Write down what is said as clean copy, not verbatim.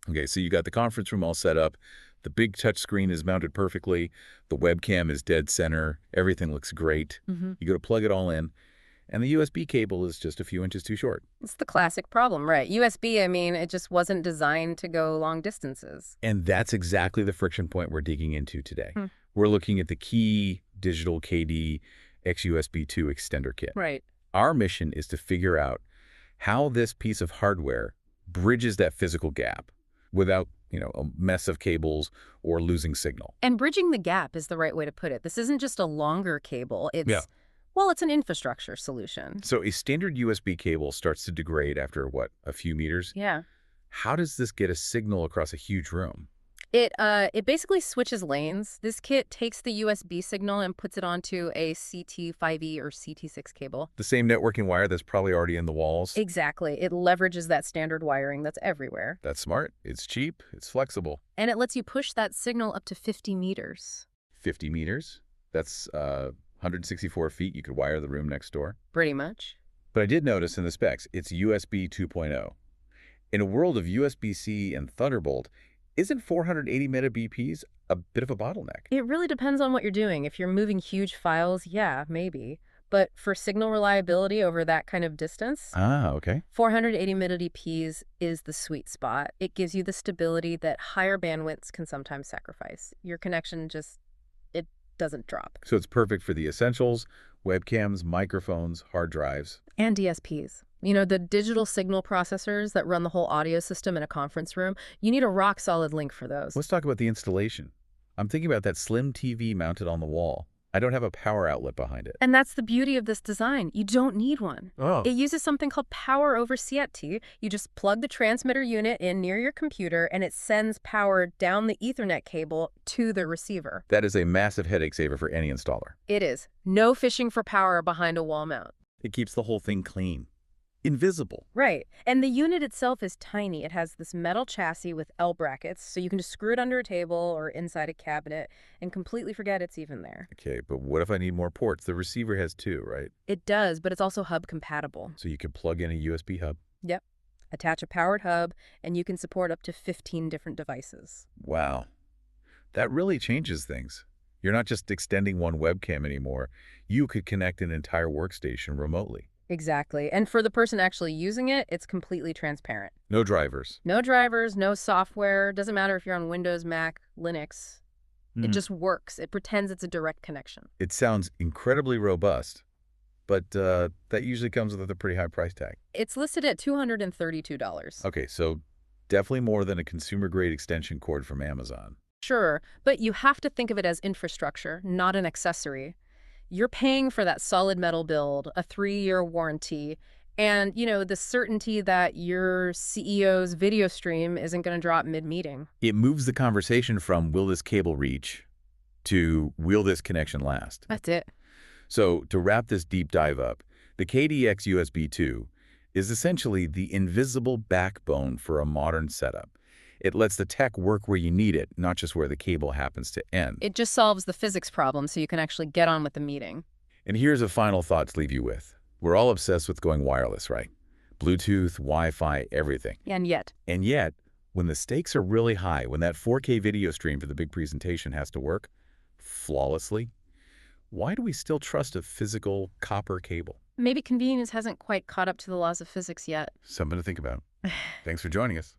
Okay, so you got the conference room all set up. The big touch screen is mounted perfectly. The webcam is dead center. Everything looks great. You go to plug it all in, and the USB cable is just a few inches too short. It's the classic problem, right? USB, I mean, it just wasn't designed to go long distances. And that's exactly the friction point we're digging into today. Hmm. We're looking at the key Digital KD-XUSB2 extender kit. Right. Our mission is to figure out how this piece of hardware bridges that physical gap without, a mess of cables or losing signal. And bridging the gap is the right way to put it. This isn't just a longer cable. Yeah. Well, it's an infrastructure solution. So a standard USB cable starts to degrade after, what, a few meters? Yeah. How does this get a signal across a huge room? It basically switches lanes. This kit takes the USB signal and puts it onto a CT5E or CT6 cable. The same networking wire that's probably already in the walls? Exactly. It leverages that standard wiring that's everywhere. That's smart. It's cheap. It's flexible. And it lets you push that signal up to 50 meters. 50 meters? That's 164 feet. You could wire the room next door. Pretty much. But I did notice in the specs, it's USB 2.0. In a world of USB-C and Thunderbolt, isn't 480 megabps a bit of a bottleneck? It really depends on what you're doing. If you're moving huge files, yeah, maybe. But for signal reliability over that kind of distance, Okay. 480 megabps is the sweet spot. It gives you the stability that higher bandwidths can sometimes sacrifice. Your connection it doesn't drop. So it's perfect for the essentials, webcams, microphones, hard drives. And DSPs. The digital signal processors that run the whole audio system in a conference room, you need a rock-solid link for those. Let's talk about the installation. I'm thinking about that slim TV mounted on the wall. I don't have a power outlet behind it. And that's the beauty of this design. You don't need one. Oh. It uses something called power over CAT. You just plug the transmitter unit in near your computer, and it sends power down the Ethernet cable to the receiver. That is a massive headache saver for any installer. It is. No fishing for power behind a wall mount. It keeps the whole thing clean. Invisible. Right. And the unit itself is tiny. It has this metal chassis with L brackets, so you can just screw it under a table or inside a cabinet and completely forget it's even there. Okay, but what if I need more ports? The receiver has two, right? It does, but it's also hub compatible. So you can plug in a USB hub. Yep. Attach a powered hub, and you can support up to 15 different devices. Wow. That really changes things. You're not just extending one webcam anymore. You could connect an entire workstation remotely. Exactly. And for the person actually using it, it's completely transparent. No drivers. No drivers, no software. Doesn't matter if you're on Windows, Mac, Linux. It just works. It pretends it's a direct connection. It sounds incredibly robust, but that usually comes with a pretty high price tag. It's listed at $232. Okay, so definitely more than a consumer-grade extension cord from Amazon. Sure, but you have to think of it as infrastructure, not an accessory. You're paying for that solid metal build, a 3-year warranty, and, the certainty that your CEO's video stream isn't going to drop mid-meeting. It moves the conversation from will this cable reach to will this connection last? That's it. So to wrap this deep dive up, the KD-XUSB2 is essentially the invisible backbone for a modern setup. It lets the tech work where you need it, not just where the cable happens to end. It just solves the physics problem so you can actually get on with the meeting. And here's a final thought to leave you with. We're all obsessed with going wireless, right? Bluetooth, Wi-Fi, everything. And yet, when the stakes are really high, when that 4K video stream for the big presentation has to work flawlessly, why do we still trust a physical copper cable? maybe convenience hasn't quite caught up to the laws of physics yet. Something to think about. Thanks for joining us.